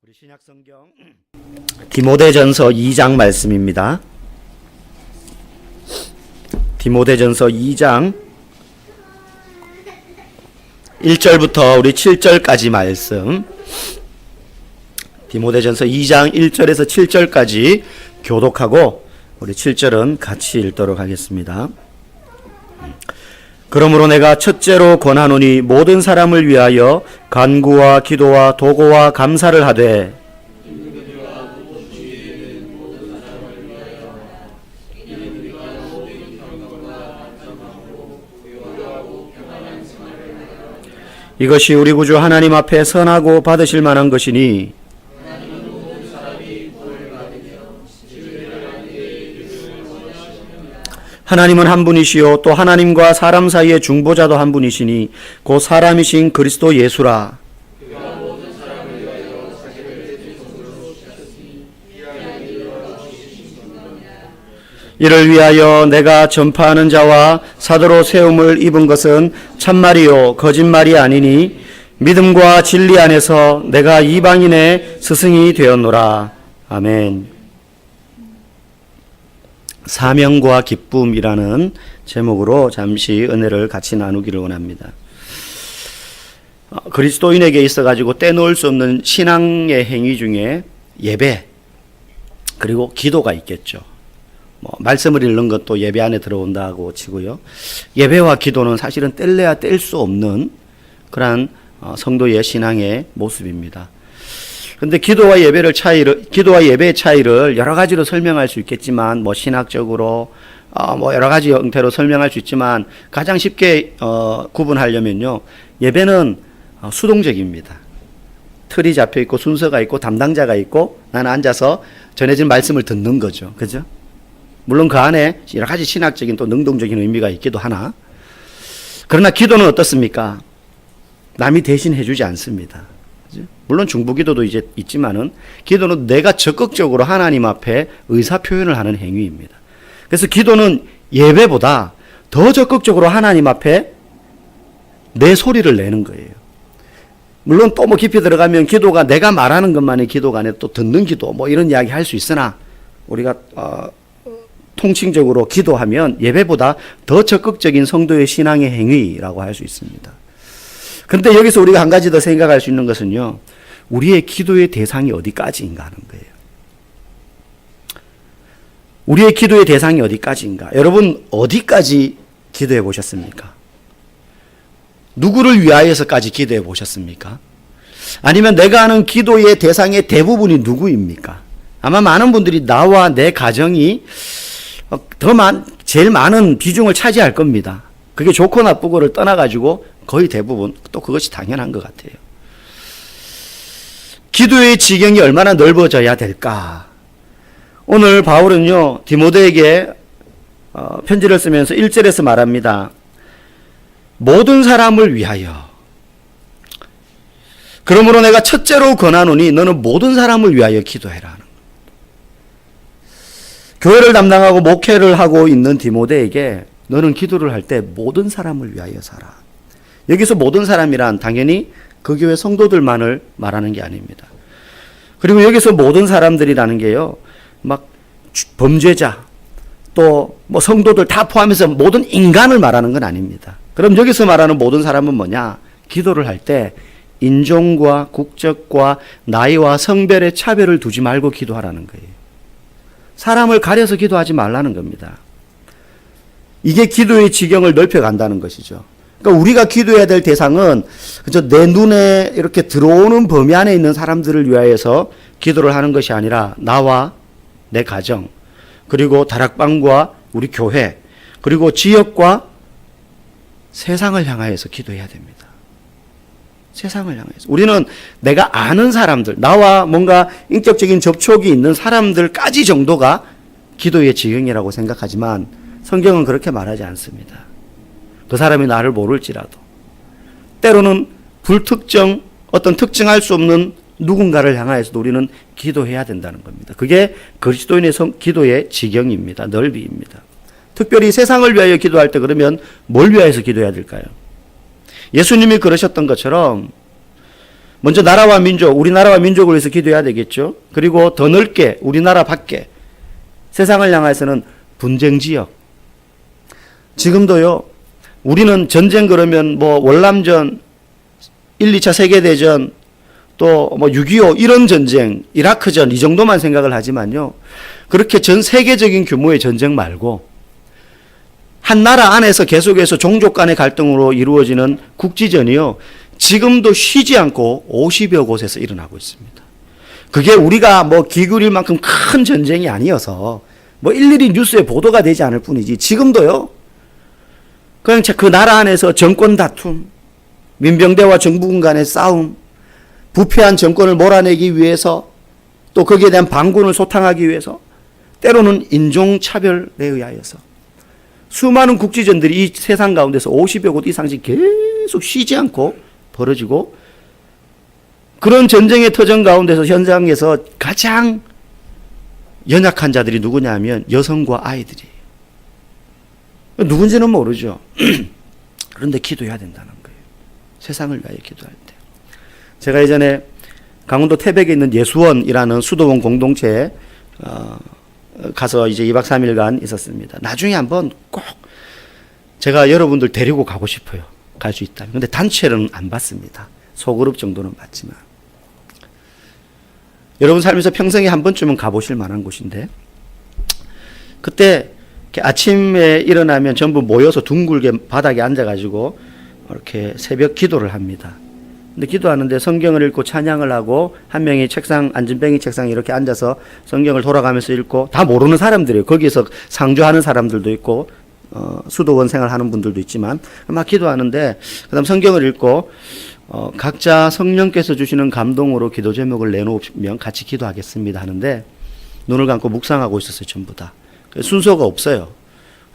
우리 신약성경 디모데전서 2장 말씀입니다. 디모데전서 2장 1절부터 우리 7절까지 말씀, 디모데전서 2장 1절에서 7절까지 교독하고 우리 7절은 같이 읽도록 하겠습니다. 그러므로 내가 첫째로 권하노니 모든 사람을 위하여 간구와 기도와 도고와 감사를 하되 이것이 우리 구주 하나님 앞에 선하고 받으실 만한 것이니 하나님은 한 분이시요 또 하나님과 사람 사이의 중보자도 한 분이시니 곧 사람이신 그리스도 예수라. 이를 위하여 내가 전파하는 자와 사도로 세움을 입은 것은 참말이요 거짓말이 아니니 믿음과 진리 안에서 내가 이방인의 스승이 되었노라. 아멘. 사명과 기쁨이라는 제목으로 잠시 은혜를 같이 나누기를 원합니다. 그리스도인에게 있어가지고 떼놓을 수 없는 신앙의 행위 중에 예배 그리고 기도가 있겠죠. 말씀을 읽는 것도 예배 안에 들어온다고 치고요. 예배와 기도는 사실은 뗄래야 뗄 수 없는 그러한 성도의 신앙의 모습입니다. 근데 기도와 예배의 차이를 여러 가지로 설명할 수 있겠지만, 신학적으로, 여러 가지 형태로 설명할 수 있지만, 가장 쉽게, 구분하려면요. 예배는 수동적입니다. 틀이 잡혀 있고, 순서가 있고, 담당자가 있고, 나는 앉아서 전해진 말씀을 듣는 거죠. 그죠? 물론 그 안에 여러 가지 신학적인 또 능동적인 의미가 있기도 하나, 그러나 기도는 어떻습니까? 남이 대신 해주지 않습니다. 물론 중보기도도 이제 있지만은 기도는 내가 적극적으로 하나님 앞에 의사 표현을 하는 행위입니다. 그래서 기도는 예배보다 더 적극적으로 하나님 앞에 내 소리를 내는 거예요. 물론 또 깊이 들어가면 기도가 내가 말하는 것만이 기도가 아니라 또 듣는 기도 이런 이야기 할 수 있으나 우리가 통칭적으로 기도하면 예배보다 더 적극적인 성도의 신앙의 행위라고 할 수 있습니다. 그런데 여기서 우리가 한 가지 더 생각할 수 있는 것은요, 우리의 기도의 대상이 어디까지인가 하는 거예요. 우리의 기도의 대상이 어디까지인가? 여러분, 어디까지 기도해 보셨습니까? 누구를 위하여서까지 기도해 보셨습니까? 아니면 내가 하는 기도의 대상의 대부분이 누구입니까? 아마 많은 분들이 나와 내 가정이 제일 많은 비중을 차지할 겁니다. 그게 좋고 나쁘고를 떠나가지고 거의 대부분 또 그것이 당연한 것 같아요. 기도의 지경이 얼마나 넓어져야 될까? 오늘 바울은요, 디모데에게 편지를 쓰면서 1절에서 말합니다. 모든 사람을 위하여. 그러므로 내가 첫째로 권하노니 너는 모든 사람을 위하여 기도해라. 교회를 담당하고 목회를 하고 있는 디모데에게 너는 기도를 할 때 모든 사람을 위하여 살아. 여기서 모든 사람이란 당연히 그 교회 성도들만을 말하는 게 아닙니다. 그리고 여기서 모든 사람들이라는 게요, 범죄자, 또 성도들 다 포함해서 모든 인간을 말하는 건 아닙니다. 그럼 여기서 말하는 모든 사람은 뭐냐? 기도를 할 때 인종과 국적과 나이와 성별의 차별을 두지 말고 기도하라는 거예요. 사람을 가려서 기도하지 말라는 겁니다. 이게 기도의 지경을 넓혀간다는 것이죠. 그러니까 우리가 기도해야 될 대상은 그저 내 눈에 이렇게 들어오는 범위 안에 있는 사람들을 위하여서 기도를 하는 것이 아니라 나와 내 가정, 그리고 다락방과 우리 교회, 그리고 지역과 세상을 향하여서 기도해야 됩니다. 세상을 향해서. 우리는 내가 아는 사람들, 나와 뭔가 인격적인 접촉이 있는 사람들까지 정도가 기도의 지경이라고 생각하지만 성경은 그렇게 말하지 않습니다. 그 사람이 나를 모를지라도 때로는 불특정, 어떤 특정할 수 없는 누군가를 향하여서도 우리는 기도해야 된다는 겁니다. 그게 그리스도인의 기도의 지경입니다. 넓이입니다. 특별히 세상을 위하여 기도할 때 그러면 뭘 위하여서 기도해야 될까요? 예수님이 그러셨던 것처럼 먼저 나라와 민족, 우리나라와 민족을 위해서 기도해야 되겠죠. 그리고 더 넓게 우리나라 밖에 세상을 향해서는 분쟁 지역. 지금도요. 우리는 전쟁 그러면 뭐 월남전, 1, 2차 세계대전, 또 뭐 6.25 이런 전쟁, 이라크전 이 정도만 생각을 하지만요. 그렇게 전 세계적인 규모의 전쟁 말고 한 나라 안에서 계속해서 종족 간의 갈등으로 이루어지는 국지전이요. 지금도 쉬지 않고 50여 곳에서 일어나고 있습니다. 그게 우리가 뭐 기울일 만큼 큰 전쟁이 아니어서 뭐 일일이 뉴스에 보도가 되지 않을 뿐이지 지금도요. 그냥 그 나라 안에서 정권 다툼, 민병대와 정부군 간의 싸움, 부패한 정권을 몰아내기 위해서 또 거기에 대한 반군을 소탕하기 위해서 때로는 인종차별에 의하여서 수많은 국지전들이 이 세상 가운데서 50여 곳 이상씩 계속 쉬지 않고 벌어지고 그런 전쟁의 터전 가운데서 현장에서 가장 연약한 자들이 누구냐 하면 여성과 아이들이에요. 누군지는 모르죠. 그런데 기도해야 된다는 거예요. 세상을 위하여 기도할 때. 제가 예전에 강원도 태백에 있는 예수원이라는 수도원 공동체에 가서 이제 2박 3일간 있었습니다. 나중에 한번 꼭 제가 여러분들 데리고 가고 싶어요. 갈 수 있다면. 근데 단체는 안 받습니다. 소그룹 정도는 받지만. 여러분 살면서 평생에 한 번쯤은 가보실 만한 곳인데 그때 아침에 일어나면 전부 모여서 둥글게 바닥에 앉아가지고 이렇게 새벽 기도를 합니다. 근데 기도하는데 성경을 읽고 찬양을 하고 한 명이 책상, 안전뱅이 책상에 이렇게 앉아서 성경을 돌아가면서 읽고 다 모르는 사람들이에요. 거기서 상주하는 사람들도 있고 수도원 생활하는 분들도 있지만 막 기도하는데 그다음 성경을 읽고 각자 성령께서 주시는 감동으로 기도 제목을 내놓으면 같이 기도하겠습니다 하는데 눈을 감고 묵상하고 있었어요. 전부 다. 순서가 없어요.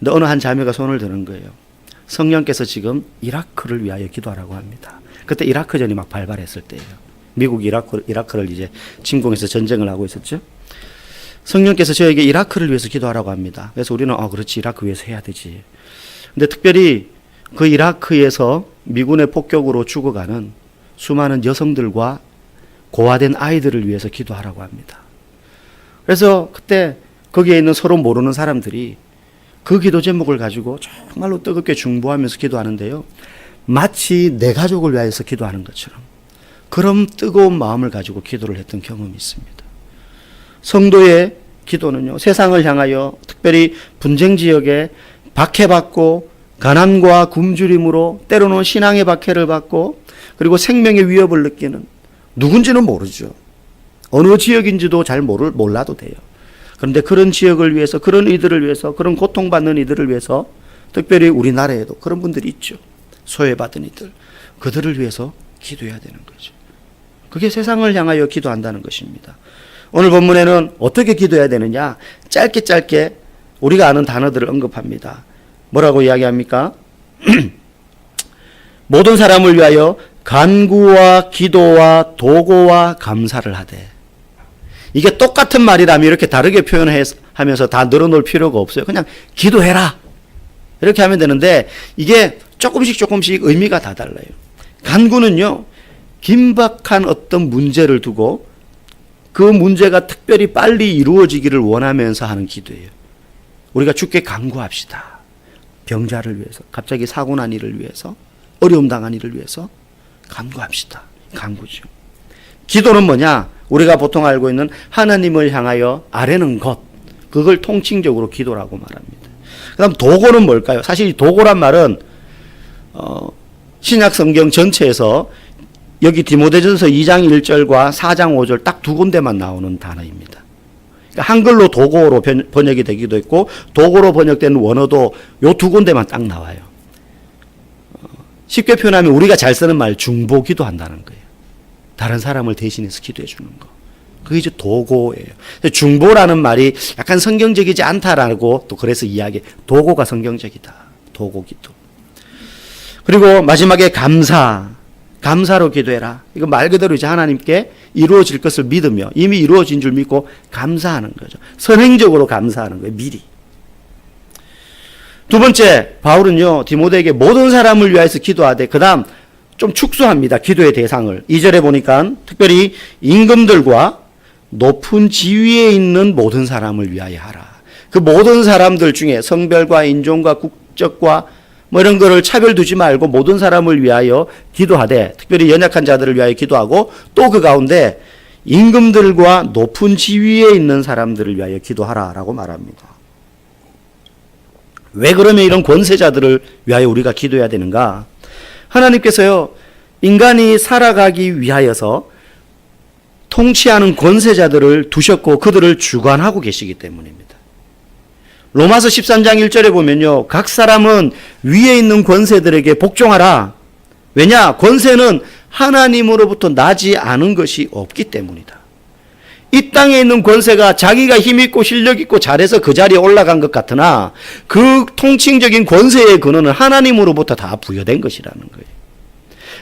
근데 어느 한 자매가 손을 드는 거예요. 성령께서 지금 이라크를 위하여 기도하라고 합니다. 그때 이라크전이 막 발발했을 때예요. 미국이 이라크를 이제 침공해서 전쟁을 하고 있었죠. 성령께서 저에게 이라크를 위해서 기도하라고 합니다. 그래서 우리는 그렇지 이라크 위해서 해야 되지. 근데 특별히 그 이라크에서 미군의 폭격으로 죽어가는 수많은 여성들과 고아된 아이들을 위해서 기도하라고 합니다. 그래서 그때 거기에 있는 서로 모르는 사람들이 그 기도 제목을 가지고 정말로 뜨겁게 중보하면서 기도하는데요. 마치 내 가족을 위해서 기도하는 것처럼 그런 뜨거운 마음을 가지고 기도를 했던 경험이 있습니다. 성도의 기도는요. 세상을 향하여 특별히 분쟁 지역에 박해받고 가난과 굶주림으로 때로는 신앙의 박해를 받고 그리고 생명의 위협을 느끼는 누군지는 모르죠. 어느 지역인지도 잘 몰라도 돼요. 그런데 그런 지역을 위해서 그런 이들을 위해서 그런 고통받는 이들을 위해서 특별히 우리나라에도 그런 분들이 있죠. 소외받은 이들. 그들을 위해서 기도해야 되는 거죠. 그게 세상을 향하여 기도한다는 것입니다. 오늘 본문에는 어떻게 기도해야 되느냐? 짧게 우리가 아는 단어들을 언급합니다. 뭐라고 이야기합니까? 모든 사람을 위하여 간구와 기도와 도고와 감사를 하되. 이게 똑같은 말이라면 이렇게 다르게 표현하면서 다 늘어놓을 필요가 없어요. 그냥 기도해라. 이렇게 하면 되는데 이게 조금씩 의미가 다 달라요. 간구는요. 긴박한 어떤 문제를 두고 그 문제가 특별히 빨리 이루어지기를 원하면서 하는 기도예요. 우리가 주께 간구합시다. 병자를 위해서, 갑자기 사고 난 일을 위해서, 어려움 당한 일을 위해서 간구합시다. 간구죠. 기도는 뭐냐? 우리가 보통 알고 있는 하나님을 향하여 아뢰는 것, 그걸 통칭적으로 기도라고 말합니다. 그 다음 도고는 뭘까요? 사실 이 도고란 말은 신약 성경 전체에서 여기 디모데전서 2장 1절과 4장 5절 딱 두 군데만 나오는 단어입니다. 그러니까 한글로 도고로 번역이 되기도 했고 도고로 번역된 원어도 요 두 군데만 딱 나와요. 쉽게 표현하면 우리가 잘 쓰는 말 중보 기도한다는 거예요. 다른 사람을 대신해서 기도해 주는 거. 그게 이제 도고예요. 중보라는 말이 약간 성경적이지 않다라고 또 그래서 도고가 성경적이다. 도고 기도. 그리고 마지막에 감사로 기도해라. 이거 말 그대로 이제 하나님께 이루어질 것을 믿으며 이미 이루어진 줄 믿고 감사하는 거죠. 선행적으로 감사하는 거예요. 미리. 두 번째, 바울은요, 디모데에게 모든 사람을 위하여서 기도하되, 그 다음 좀 축소합니다. 기도의 대상을. 2절에 보니까 특별히 임금들과 높은 지위에 있는 모든 사람을 위하여 하라. 그 모든 사람들 중에 성별과 인종과 국적과 뭐 이런 거를 차별 두지 말고 모든 사람을 위하여 기도하되, 특별히 연약한 자들을 위하여 기도하고, 또 그 가운데 임금들과 높은 지위에 있는 사람들을 위하여 기도하라라고 말합니다. 왜 그러면 이런 권세자들을 위하여 우리가 기도해야 되는가? 하나님께서요, 인간이 살아가기 위하여서 통치하는 권세자들을 두셨고 그들을 주관하고 계시기 때문입니다. 로마서 13장 1절에 보면요, 각 사람은 위에 있는 권세들에게 복종하라. 왜냐? 권세는 하나님으로부터 나지 않은 것이 없기 때문이다. 이 땅에 있는 권세가 자기가 힘있고 실력있고 잘해서 그 자리에 올라간 것 같으나 그 통칭적인 권세의 근원은 하나님으로부터 다 부여된 것이라는 거예요.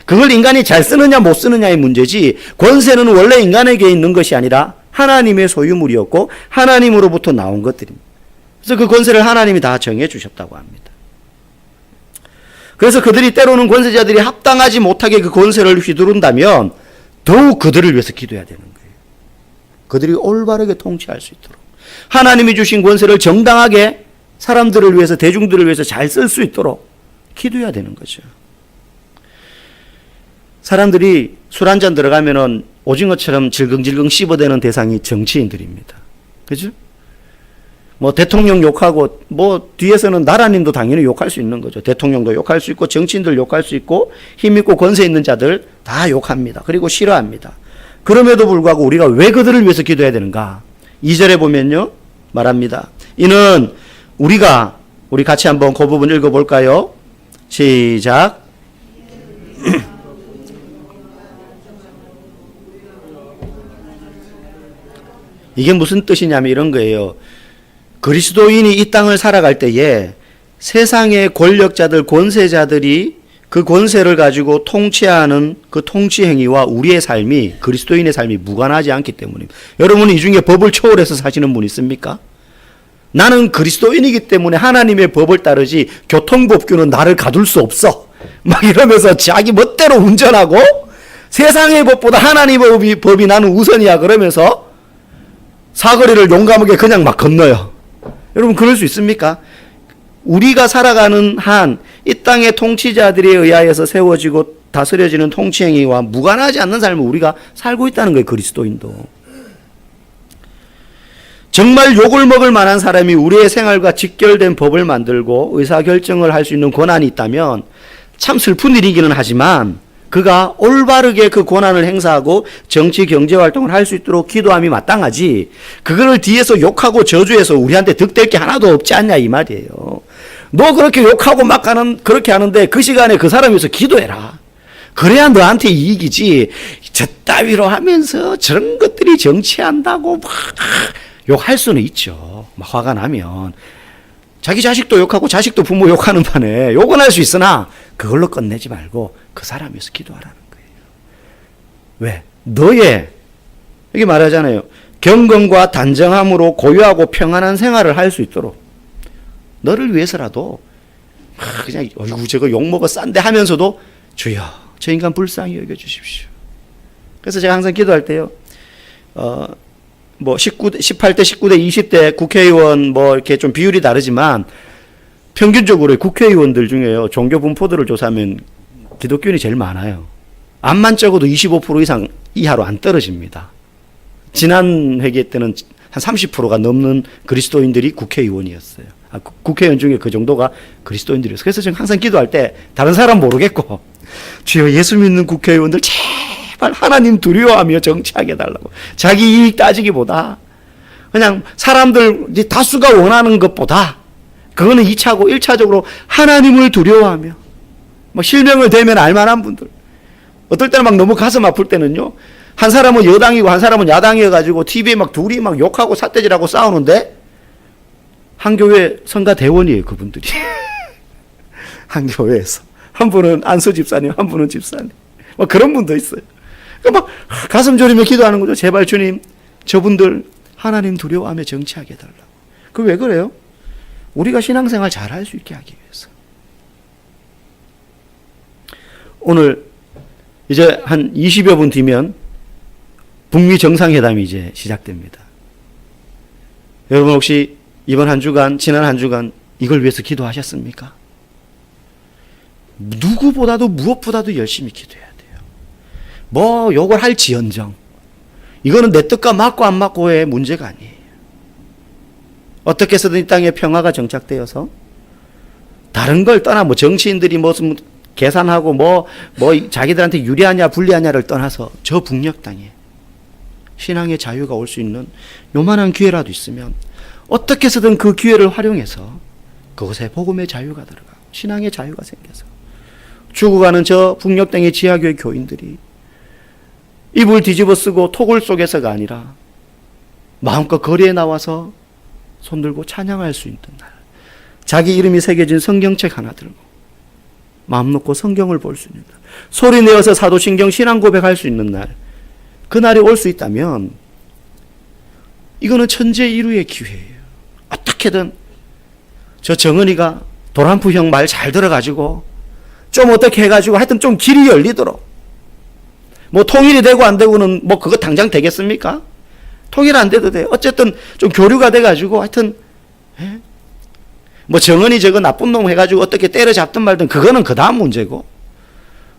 그걸 인간이 잘 쓰느냐 못 쓰느냐의 문제지, 권세는 원래 인간에게 있는 것이 아니라 하나님의 소유물이었고 하나님으로부터 나온 것들입니다. 그래서 그 권세를 하나님이 다 정해 주셨다고 합니다. 그래서 그들이 때로는 권세자들이 합당하지 못하게 그 권세를 휘두른다면 더욱 그들을 위해서 기도해야 되는 거예요. 그들이 올바르게 통치할 수 있도록, 하나님이 주신 권세를 정당하게 사람들을 위해서, 대중들을 위해서 잘 쓸 수 있도록 기도해야 되는 거죠. 사람들이 술 한잔 들어가면은 오징어처럼 질겅질겅 씹어대는 대상이 정치인들입니다. 그죠? 뭐 대통령 욕하고 뭐 뒤에서는 나라님도 당연히 욕할 수 있는 거죠. 대통령도 욕할 수 있고 정치인들 욕할 수 있고 힘있고 권세 있는 자들 다 욕합니다. 그리고 싫어합니다. 그럼에도 불구하고 우리가 왜 그들을 위해서 기도해야 되는가? 2절에 보면요, 말합니다. 이는 우리 같이 한번 그 부분 읽어볼까요? 시작. 이게 무슨 뜻이냐면 이런 거예요. 그리스도인이 이 땅을 살아갈 때에 세상의 권력자들, 권세자들이 그 권세를 가지고 통치하는 그 통치 행위와 우리의 삶이, 그리스도인의 삶이 무관하지 않기 때문입니다. 여러분, 이 중에 법을 초월해서 사시는 분 있습니까? 나는 그리스도인이기 때문에 하나님의 법을 따르지 교통법규는 나를 가둘 수 없어, 막 이러면서 자기 멋대로 운전하고 세상의 법보다 하나님의 법이 나는 우선이야 그러면서 사거리를 용감하게 그냥 막 건너요. 여러분, 그럴 수 있습니까? 우리가 살아가는 한 이 땅의 통치자들에 의하여서 세워지고 다스려지는 통치행위와 무관하지 않는 삶을 우리가 살고 있다는 거예요. 그리스도인도. 정말 욕을 먹을 만한 사람이 우리의 생활과 직결된 법을 만들고 의사결정을 할 수 있는 권한이 있다면 참 슬픈 일이기는 하지만 그가 올바르게 그 권한을 행사하고 정치 경제활동을 할 수 있도록 기도함이 마땅하지, 그거를 뒤에서 욕하고 저주해서 우리한테 득될 게 하나도 없지 않냐 이 말이에요. 너 그렇게 욕하고 막 그렇게 하는데 그 시간에 그 사람 위해서 기도해라. 그래야 너한테 이익이지. 저 따위로 하면서 저런 것들이 정치한다고 막 욕할 수는 있죠. 막 화가 나면. 자기 자식도 욕하고 자식도 부모 욕하는 판에 욕은 할 수 있으나 그걸로 끝내지 말고 그 사람 위해서 기도하라는 거예요. 왜? 너의, 여기 말하잖아요. 경건과 단정함으로 고유하고 평안한 생활을 할 수 있도록 너를 위해서라도 그냥 어이구 저거 욕먹어 싼데 하면서도 주여 저 인간 불쌍히 여겨주십시오. 그래서 제가 항상 기도할 때요, 뭐 18대, 19대, 20대 국회의원 뭐 이렇게 좀 비율이 다르지만 평균적으로 국회의원들 중에요, 종교 분포들을 조사하면 기독교인이 제일 많아요. 암만 적어도 25% 이상 이하로 안 떨어집니다. 지난 회기 때는 한 30%가 넘는 그리스도인들이 국회의원이었어요. 국회의원 중에 그 정도가 그리스도인들이었어요. 그래서 저는 항상 기도할 때 다른 사람 모르겠고 주여 예수 믿는 국회의원들 제발 하나님 두려워하며 정치하게 해달라고. 자기 이익 따지기보다 그냥 사람들 다수가 원하는 것보다 그거는 2차고 1차적으로 하나님을 두려워하며 뭐 실명을 대면 알만한 분들, 어떨 때는 막 너무 가슴 아플 때는요, 한 사람은 여당이고 한 사람은 야당이어가지고 TV에 막 둘이 막 욕하고 삿대질하고 싸우는데 한 교회 성가 대원이에요, 그분들이. 한 교회에서. 한 분은 안수 집사님, 한 분은 집사님. 막 그런 분도 있어요. 그러니까 막 가슴 졸이며 기도하는 거죠. 제발 주님, 저분들 하나님 두려워하며 정치하게 해달라고. 그 왜 그래요? 우리가 신앙생활 잘 할 수 있게 하기 위해서. 오늘 이제 한 20여 분 뒤면 북미 정상회담이 이제 시작됩니다. 여러분 혹시 이번 한 주간, 지난 한 주간 이걸 위해서 기도하셨습니까? 누구보다도 무엇보다도 열심히 기도해야 돼요. 뭐 요걸 할지언정 이거는 내 뜻과 맞고 안 맞고의 문제가 아니에요. 어떻게 해서든 이 땅에 평화가 정착되어서 다른 걸 떠나 뭐 정치인들이 무슨 계산하고 뭐 자기들한테 유리하냐 불리하냐를 떠나서 저 북녘 땅에 신앙의 자유가 올 수 있는 요만한 기회라도 있으면 어떻게 해서든 그 기회를 활용해서 그곳에 복음의 자유가 들어가고 신앙의 자유가 생겨서 죽어가는 저 북녘 땅의 지하교회 교인들이 입을 뒤집어 쓰고 토굴 속에서가 아니라 마음껏 거리에 나와서 손들고 찬양할 수 있는 날, 자기 이름이 새겨진 성경책 하나 들고 마음 놓고 성경을 볼 수 있는 날, 소리 내어서 사도신경 신앙 고백할 수 있는 날, 그날이 올 수 있다면 이거는 천재일우의 기회예요. 어떻게든 저 정은이가 도란프 형 말 잘 들어가지고 좀 어떻게 해가지고 하여튼 좀 길이 열리도록, 뭐 통일이 되고 안 되고는 뭐 그거 당장 되겠습니까? 통일 안 돼도 돼요. 어쨌든 좀 교류가 돼가지고 하여튼 뭐 정은이 저거 나쁜 놈 해가지고 어떻게 때려잡든 말든 그거는 그 다음 문제고,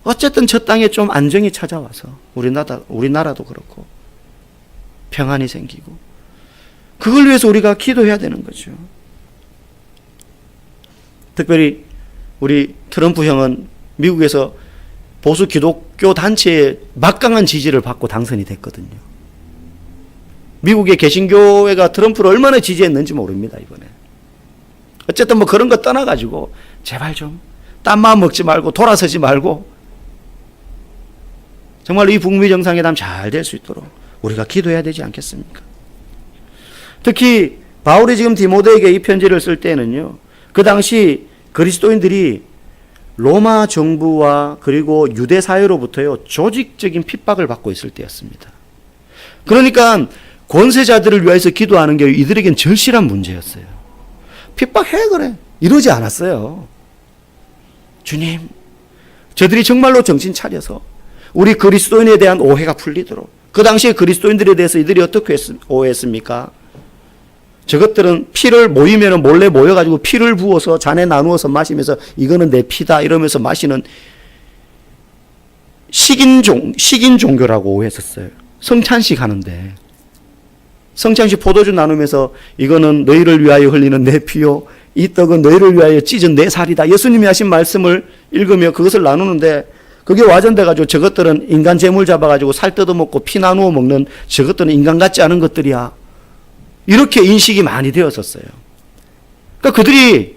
어쨌든 저 땅에 좀 안정이 찾아와서 우리나라도 그렇고 평안이 생기고, 그걸 위해서 우리가 기도해야 되는 거죠. 특별히 우리 트럼프 형은 미국에서 보수 기독교 단체의 막강한 지지를 받고 당선이 됐거든요. 미국의 개신교회가 트럼프를 얼마나 지지했는지 모릅니다, 이번에. 어쨌든 뭐 그런 거 떠나가지고 제발 좀 딴 마음 먹지 말고 돌아서지 말고 정말 이 북미 정상회담 잘 될 수 있도록 우리가 기도해야 되지 않겠습니까? 특히 바울이 지금 디모데에게 이 편지를 쓸 때는요, 그 당시 그리스도인들이 로마 정부와 그리고 유대 사회로부터요 조직적인 핍박을 받고 있을 때였습니다. 그러니까 권세자들을 위해서 기도하는 게 이들에겐 절실한 문제였어요. 핍박해 그래 이러지 않았어요. 주님, 저들이 정말로 정신 차려서 우리 그리스도인에 대한 오해가 풀리도록. 그 당시에 그리스도인들에 대해서 이들이 어떻게 오해했습니까? 저것들은 피를 모이면 몰래 모여가지고 피를 부어서 잔에 나누어서 마시면서 이거는 내 피다 이러면서 마시는 식인 종교라고 오해했었어요. 성찬식 하는데 성찬식 포도주 나누면서 이거는 너희를 위하여 흘리는 내 피요, 이 떡은 너희를 위하여 찢은 내 살이다. 예수님이 하신 말씀을 읽으며 그것을 나누는데 그게 와전돼가지고 저것들은 인간 재물 잡아가지고 살 뜯어먹고 피 나누어 먹는 저것들은 인간 같지 않은 것들이야. 이렇게 인식이 많이 되었었어요. 그러니까 그들이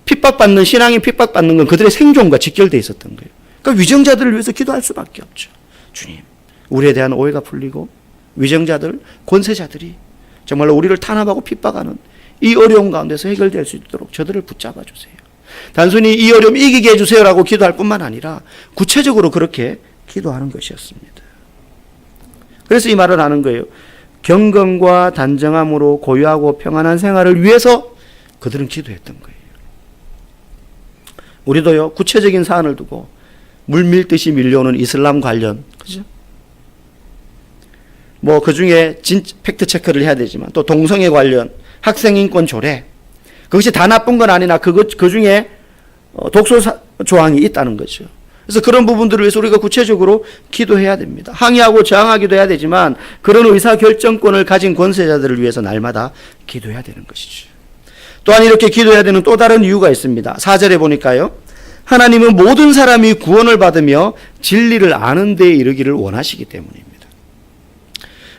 핍박받는, 신앙이 핍박받는 건 그들의 생존과 직결되어 있었던 거예요. 그러니까 위정자들을 위해서 기도할 수밖에 없죠. 주님, 우리에 대한 오해가 풀리고 위정자들, 권세자들이 정말로 우리를 탄압하고 핍박하는 이 어려운 가운데서 해결될 수 있도록 저들을 붙잡아 주세요. 단순히 이 어려움 이기게 해주세요라고 기도할 뿐만 아니라 구체적으로 그렇게 기도하는 것이었습니다. 그래서 이 말을 하는 거예요. 경건과 단정함으로 고요하고 평안한 생활을 위해서 그들은 기도했던 거예요. 우리도요, 구체적인 사안을 두고 물밀듯이 밀려오는 이슬람 관련, 그죠? 뭐 그 중에 팩트 체크를 해야 되지만 또 동성애 관련, 학생인권 조례, 그것이 다 나쁜 건 아니나 그 중에 독소 조항이 있다는 거죠. 그래서 그런 부분들을 위해서 우리가 구체적으로 기도해야 됩니다. 항의하고 저항하기도 해야 되지만 그런 의사결정권을 가진 권세자들을 위해서 날마다 기도해야 되는 것이죠. 또한 이렇게 기도해야 되는 또 다른 이유가 있습니다. 4절에 보니까요, 하나님은 모든 사람이 구원을 받으며 진리를 아는 데에 이르기를 원하시기 때문입니다.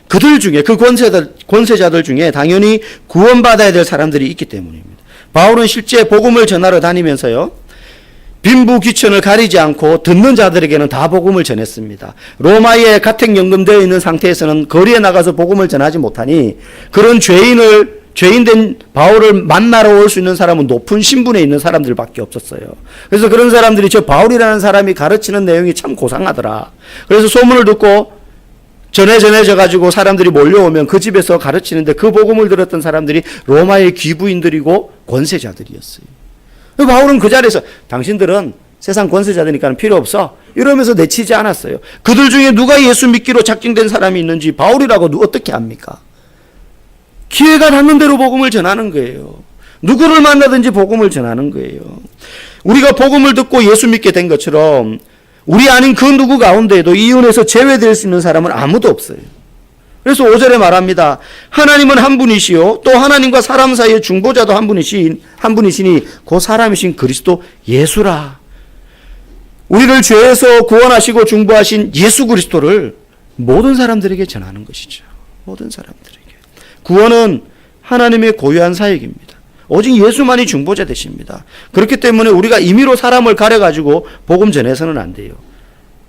그들 중에, 그 권세자들 중에 당연히 구원받아야 될 사람들이 있기 때문입니다. 바울은 실제 복음을 전하러 다니면서요, 빈부 귀천을 가리지 않고 듣는 자들에게는 다 복음을 전했습니다. 로마에 가택연금되어 있는 상태에서는 거리에 나가서 복음을 전하지 못하니 그런 죄인된 바울을 만나러 올 수 있는 사람은 높은 신분에 있는 사람들밖에 없었어요. 그래서 그런 사람들이 저 바울이라는 사람이 가르치는 내용이 참 고상하더라. 그래서 소문을 듣고 전해져 가지고 사람들이 몰려오면 그 집에서 가르치는데 그 복음을 들었던 사람들이 로마의 귀부인들이고 권세자들이었어요. 바울은 그 자리에서 당신들은 세상 권세자들이니까 필요 없어. 이러면서 내치지 않았어요. 그들 중에 누가 예수 믿기로 작정된 사람이 있는지 바울이라고 어떻게 합니까? 기회가 닿는 대로 복음을 전하는 거예요. 누구를 만나든지 복음을 전하는 거예요. 우리가 복음을 듣고 예수 믿게 된 것처럼 우리 아닌 그 누구 가운데에도 이 은혜에서 제외될 수 있는 사람은 아무도 없어요. 그래서 5절에 말합니다. 하나님은 한 분이시요 또 하나님과 사람 사이의 중보자도 한 분이시니 그 사람이신 그리스도 예수라. 우리를 죄에서 구원하시고 중보하신 예수 그리스도를 모든 사람들에게 전하는 것이죠. 모든 사람들에게. 구원은 하나님의 고유한 사역입니다. 오직 예수만이 중보자 되십니다. 그렇기 때문에 우리가 임의로 사람을 가려가지고 복음 전해서는 안 돼요.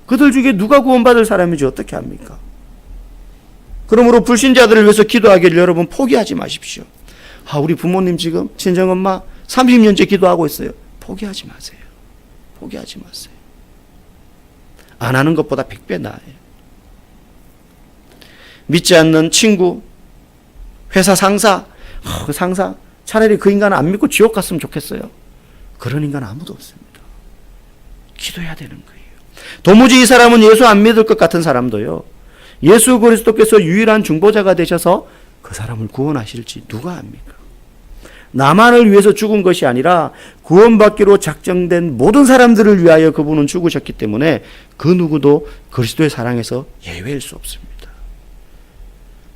그들 중에 누가 구원받을 사람인지 어떻게 합니까? 그러므로 불신자들을 위해서 기도하기를 여러분 포기하지 마십시오. 우리 부모님 지금 친정엄마 30년째 기도하고 있어요. 포기하지 마세요. 포기하지 마세요. 안 하는 것보다 100배 나아요. 믿지 않는 친구, 회사 상사, 그 상사 차라리 그 인간은 안 믿고 지옥 갔으면 좋겠어요. 그런 인간 아무도 없습니다. 기도해야 되는 거예요. 도무지 이 사람은 예수 안 믿을 것 같은 사람도요. 예수 그리스도께서 유일한 중보자가 되셔서 그 사람을 구원하실지 누가 압니까? 나만을 위해서 죽은 것이 아니라 구원받기로 작정된 모든 사람들을 위하여 그분은 죽으셨기 때문에 그 누구도 그리스도의 사랑에서 예외일 수 없습니다.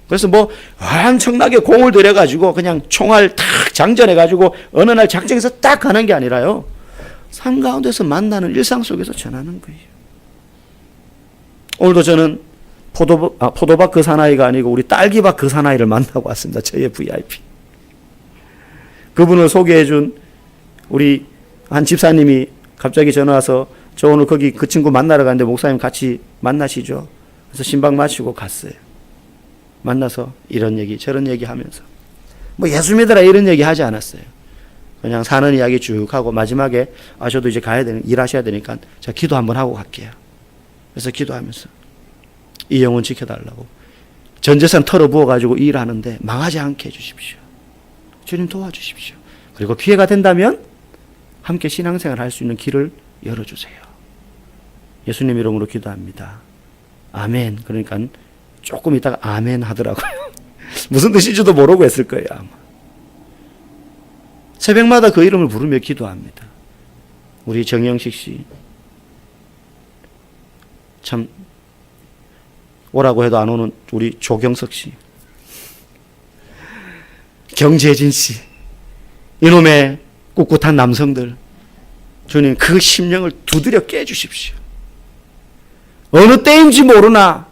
그래서 엄청나게 공을 들여가지고 그냥 총알 탁 장전해가지고 어느 날 작정해서 딱 가는 게 아니라요. 삶 가운데서 만나는 일상 속에서 전하는 거예요. 오늘도 저는 포도밭 그 사나이가 아니고 우리 딸기밭 그 사나이를 만나고 왔습니다. 저의 VIP. 그분을 소개해준 우리 한 집사님이 갑자기 전화 와서 저 오늘 거기 그 친구 만나러 가는데 목사님 같이 만나시죠? 그래서 신방 마치고 갔어요. 만나서 이런 얘기 저런 얘기 하면서 예수 믿으라 이런 얘기 하지 않았어요. 그냥 사는 이야기 쭉 하고 마지막에 저도 이제 가야 되는 일하셔야 되니까 제가 기도 한번 하고 갈게요. 그래서 기도하면서 이 영혼 지켜달라고 전 재산 털어부어가지고 일하는데 망하지 않게 해주십시오. 주님 도와주십시오. 그리고 기회가 된다면 함께 신앙생활 할 수 있는 길을 열어주세요. 예수님 이름으로 기도합니다. 아멘. 그러니까 조금 있다가 아멘 하더라고요. 무슨 뜻인지도 모르고 했을 거예요 아마. 새벽마다 그 이름을 부르며 기도합니다. 우리 정영식 씨 참 오라고 해도 안 오는 우리 조경석 씨, 경재진 씨, 이놈의 꿋꿋한 남성들, 주님 그 심령을 두드려 깨주십시오. 어느 때인지 모르나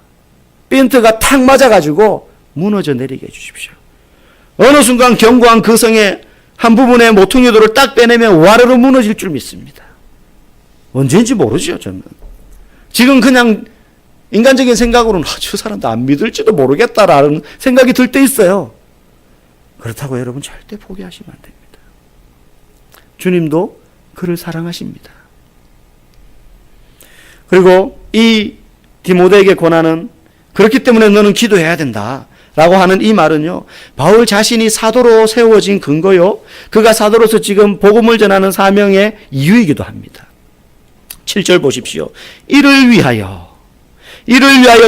빈트가 탁 맞아가지고 무너져 내리게 해주십시오. 어느 순간 견고한 그 성의 한 부분의 모퉁이돌을 딱 빼내면 와르르 무너질 줄 믿습니다. 언제인지 모르죠 저는. 지금 그냥 인간적인 생각으로는 저 사람도 안 믿을지도 모르겠다라는 생각이 들 때 있어요. 그렇다고 여러분 절대 포기하시면 안 됩니다. 주님도 그를 사랑하십니다. 그리고 이 디모데에게 권하는 그렇기 때문에 너는 기도해야 된다 라고 하는 이 말은요, 바울 자신이 사도로 세워진 근거요, 그가 사도로서 지금 복음을 전하는 사명의 이유이기도 합니다. 7절 보십시오. 이를 위하여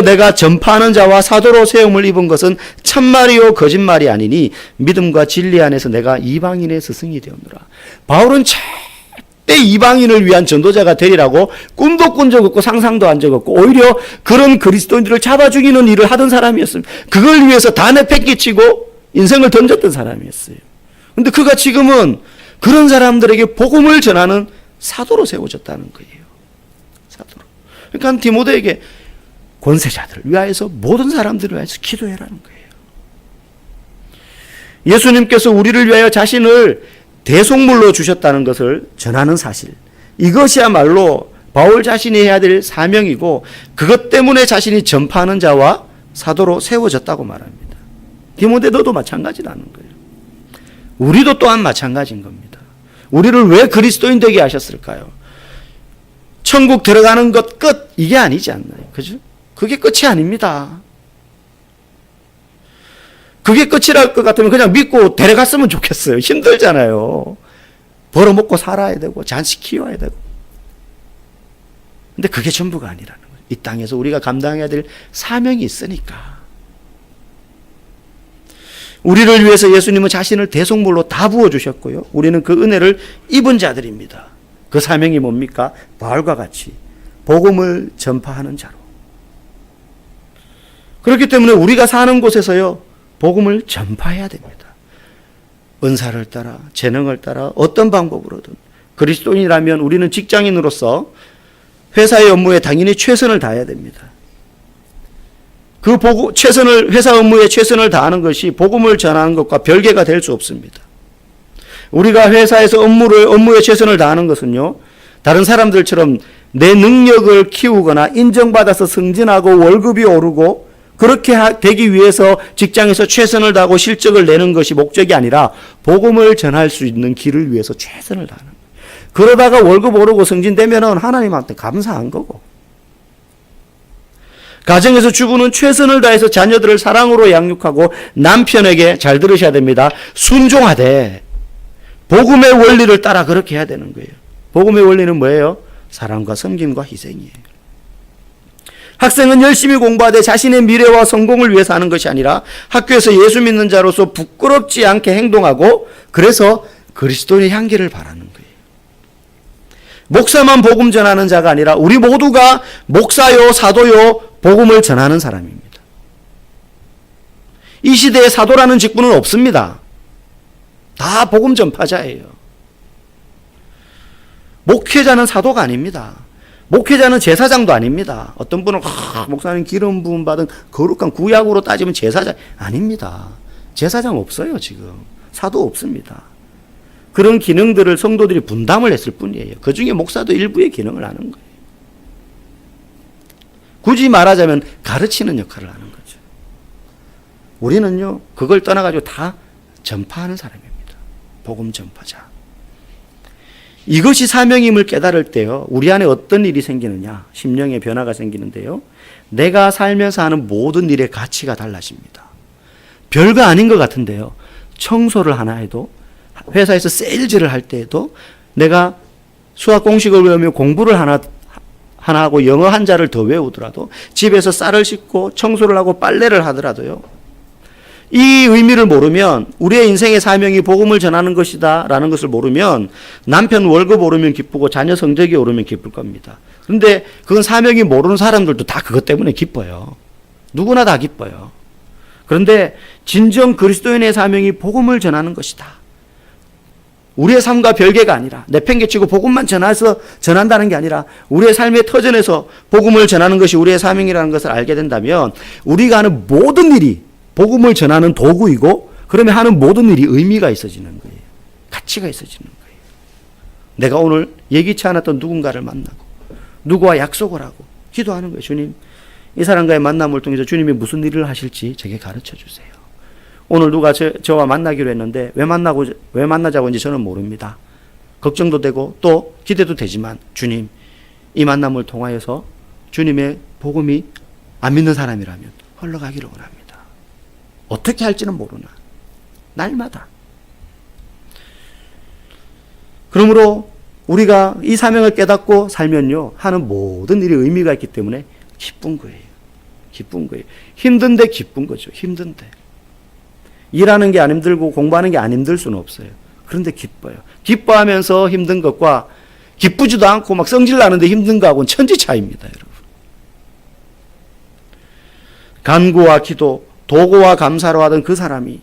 내가 전파하는 자와 사도로 세움을 입은 것은 참말이요 거짓말이 아니니 믿음과 진리 안에서 내가 이방인의 스승이 되었노라. 바울은 절대 이방인을 위한 전도자가 되리라고 꿈도 꾼 적 없고 상상도 한 적 없고 오히려 그런 그리스도인들을 잡아 죽이는 일을 하던 사람이었습니다. 그걸 위해서 다 내팽개치고 인생을 던졌던 사람이었어요. 그런데 그가 지금은 그런 사람들에게 복음을 전하는 사도로 세워졌다는 거예요. 사도로. 그러니까 디모데에게 권세자들을 위하여서 모든 사람들을 위하여서 기도해라는 거예요. 예수님께서 우리를 위하여 자신을 대속물로 주셨다는 것을 전하는 사실, 이것이야말로 바울 자신이 해야 될 사명이고 그것 때문에 자신이 전파하는 자와 사도로 세워졌다고 말합니다. 디모데 너도 마찬가지라는 거예요. 우리도 또한 마찬가지인 겁니다. 우리를 왜 그리스도인 되게 하셨을까요? 천국 들어가는 것 끝, 이게 아니지 않나요? 그죠? 그게 끝이 아닙니다. 그게 끝이랄 것 같으면 그냥 믿고 데려갔으면 좋겠어요. 힘들잖아요. 벌어먹고 살아야 되고 잔치 키워야 되고. 근데 그게 전부가 아니라는 거예요. 이 땅에서 우리가 감당해야 될 사명이 있으니까. 우리를 위해서 예수님은 자신을 대속물로 다 부어주셨고요. 우리는 그 은혜를 입은 자들입니다. 그 사명이 뭡니까? 바울과 같이 복음을 전파하는 자로. 그렇기 때문에 우리가 사는 곳에서요, 복음을 전파해야 됩니다. 은사를 따라, 재능을 따라, 어떤 방법으로든. 그리스도인이라면 우리는 직장인으로서 회사의 업무에 당연히 최선을 다해야 됩니다. 회사 업무에 최선을 다하는 것이 복음을 전하는 것과 별개가 될 수 없습니다. 우리가 회사에서 업무에 최선을 다하는 것은요, 다른 사람들처럼 내 능력을 키우거나 인정받아서 승진하고 월급이 오르고 그렇게 되기 위해서 직장에서 최선을 다하고 실적을 내는 것이 목적이 아니라 복음을 전할 수 있는 길을 위해서 최선을 다하는 거예요. 그러다가 월급 오르고 승진되면 하나님한테 감사한 거고, 가정에서 주부는 최선을 다해서 자녀들을 사랑으로 양육하고 남편에게, 잘 들으셔야 됩니다, 순종하되 복음의 원리를 따라 그렇게 해야 되는 거예요. 복음의 원리는 뭐예요? 사랑과 섬김과 희생이에요. 학생은 열심히 공부하되 자신의 미래와 성공을 위해서 하는 것이 아니라 학교에서 예수 믿는 자로서 부끄럽지 않게 행동하고, 그래서 그리스도의 향기를 바라는 거예요. 목사만 복음 전하는 자가 아니라 우리 모두가 목사요, 사도요, 복음을 전하는 사람입니다. 이 시대에 사도라는 직분은 없습니다. 다 복음 전파자예요. 목회자는 사도가 아닙니다. 목회자는 제사장도 아닙니다. 어떤 분은 목사님 기름 부음 받은 거룩한 구약으로 따지면 제사장 아닙니다. 제사장 없어요. 지금 사도 없습니다. 그런 기능들을 성도들이 분담을 했을 뿐이에요. 그 중에 목사도 일부의 기능을 하는 거예요. 굳이 말하자면 가르치는 역할을 하는 거죠. 우리는요, 그걸 떠나가지고 다 전파하는 사람입니다. 복음 전파자. 이것이 사명임을 깨달을 때요, 우리 안에 어떤 일이 생기느냐, 심령의 변화가 생기는데요, 내가 살면서 하는 모든 일의 가치가 달라집니다. 별거 아닌 것 같은데요, 청소를 하나 해도, 회사에서 세일즈를 할 때에도, 내가 수학 공식을 외우며 공부를 하나 하고 영어 한자를 더 외우더라도, 집에서 쌀을 씻고 청소를 하고 빨래를 하더라도요, 이 의미를 모르면, 우리의 인생의 사명이 복음을 전하는 것이다 라는 것을 모르면 남편 월급 오르면 기쁘고 자녀 성적이 오르면 기쁠 겁니다. 그런데 그건 사명이 모르는 사람들도 다 그것 때문에 기뻐요. 누구나 다 기뻐요. 그런데 진정 그리스도인의 사명이 복음을 전하는 것이다. 우리의 삶과 별개가 아니라, 내팽개치고 복음만 전한다는 게 아니라 우리의 삶의 터전에서 복음을 전하는 것이 우리의 사명이라는 것을 알게 된다면, 우리가 하는 모든 일이 복음을 전하는 도구이고, 그러면 하는 모든 일이 의미가 있어지는 거예요. 가치가 있어지는 거예요. 내가 오늘 예기치 않았던 누군가를 만나고 누구와 약속을 하고 기도하는 거예요. 주님, 이 사람과의 만남을 통해서 주님이 무슨 일을 하실지 제게 가르쳐 주세요. 오늘 누가 저와 만나기로 했는데 왜 만나자고 인지 저는 모릅니다. 걱정도 되고 또 기대도 되지만, 주님, 이 만남을 통하여서 주님의 복음이 안 믿는 사람이라면 흘러가기를 원합니다. 어떻게 할지는 모르나, 날마다. 그러므로 우리가 이 사명을 깨닫고 살면요, 하는 모든 일이 의미가 있기 때문에 기쁜 거예요. 기쁜 거예요. 힘든데 기쁜 거죠. 힘든데. 일하는 게 안 힘들고 공부하는 게 안 힘들 수는 없어요. 그런데 기뻐요. 기뻐하면서 힘든 것과 기쁘지도 않고 막 성질 나는데 힘든 거하고는 천지 차이입니다, 여러분. 간구와 기도, 도구와 감사로 하던 그 사람이,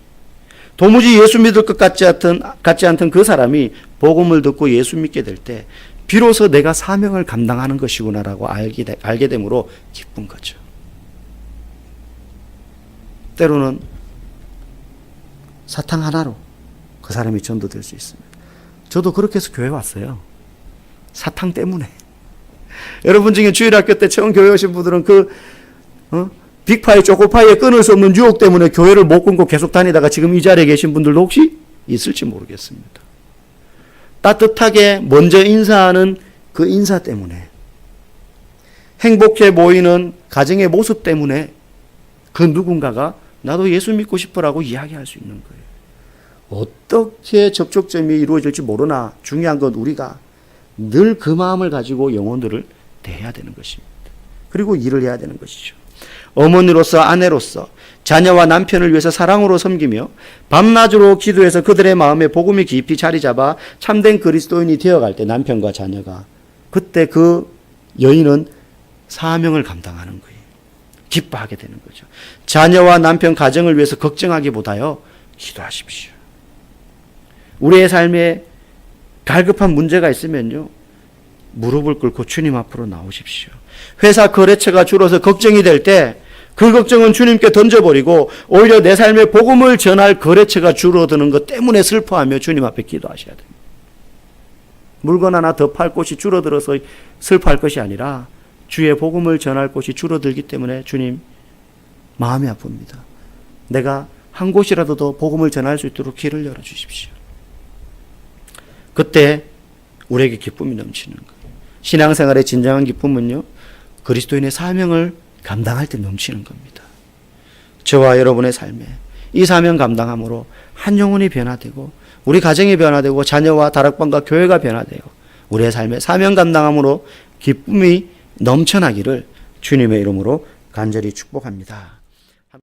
도무지 예수 믿을 것 같지 않던 그 사람이 복음을 듣고 예수 믿게 될 때 비로소 내가 사명을 감당하는 것이구나라고 알게 되므로 기쁜 거죠. 때로는 사탕 하나로 그 사람이 전도될 수 있습니다. 저도 그렇게 해서 교회 왔어요. 사탕 때문에. 여러분 중에 주일학교 때 처음 교회 오신 분들은 빅파이, 초코파이에 끊을 수 없는 유혹 때문에 교회를 못 끊고 계속 다니다가 지금 이 자리에 계신 분들도 혹시 있을지 모르겠습니다. 따뜻하게 먼저 인사하는 그 인사 때문에, 행복해 보이는 가정의 모습 때문에 그 누군가가 나도 예수 믿고 싶어라고 이야기할 수 있는 거예요. 어떻게 접촉점이 이루어질지 모르나 중요한 건 우리가 늘 그 마음을 가지고 영혼들을 대해야 되는 것입니다. 그리고 일을 해야 되는 것이죠. 어머니로서 아내로서 자녀와 남편을 위해서 사랑으로 섬기며 밤낮으로 기도해서 그들의 마음에 복음이 깊이 자리 잡아 참된 그리스도인이 되어갈 때 남편과 자녀가 그때 그 여인은 사명을 감당하는 거예요. 기뻐하게 되는 거죠. 자녀와 남편 가정을 위해서 걱정하기보다요, 기도하십시오. 우리의 삶에 갈급한 문제가 있으면요, 무릎을 꿇고 주님 앞으로 나오십시오. 회사 거래처가 줄어서 걱정이 될 때 그 걱정은 주님께 던져버리고 오히려 내 삶에 복음을 전할 거래처가 줄어드는 것 때문에 슬퍼하며 주님 앞에 기도하셔야 됩니다. 물건 하나 더 팔 곳이 줄어들어서 슬퍼할 것이 아니라 주의 복음을 전할 곳이 줄어들기 때문에 주님 마음이 아픕니다. 내가 한 곳이라도 더 복음을 전할 수 있도록 길을 열어주십시오. 그때 우리에게 기쁨이 넘치는 거예요. 신앙생활의 진정한 기쁨은요, 그리스도인의 사명을 감당할 때 넘치는 겁니다. 저와 여러분의 삶에 이 사명 감당함으로 한 영혼이 변화되고 우리 가정이 변화되고 자녀와 다락방과 교회가 변화되고 우리의 삶에 사명 감당함으로 기쁨이 넘쳐나기를 주님의 이름으로 간절히 축복합니다.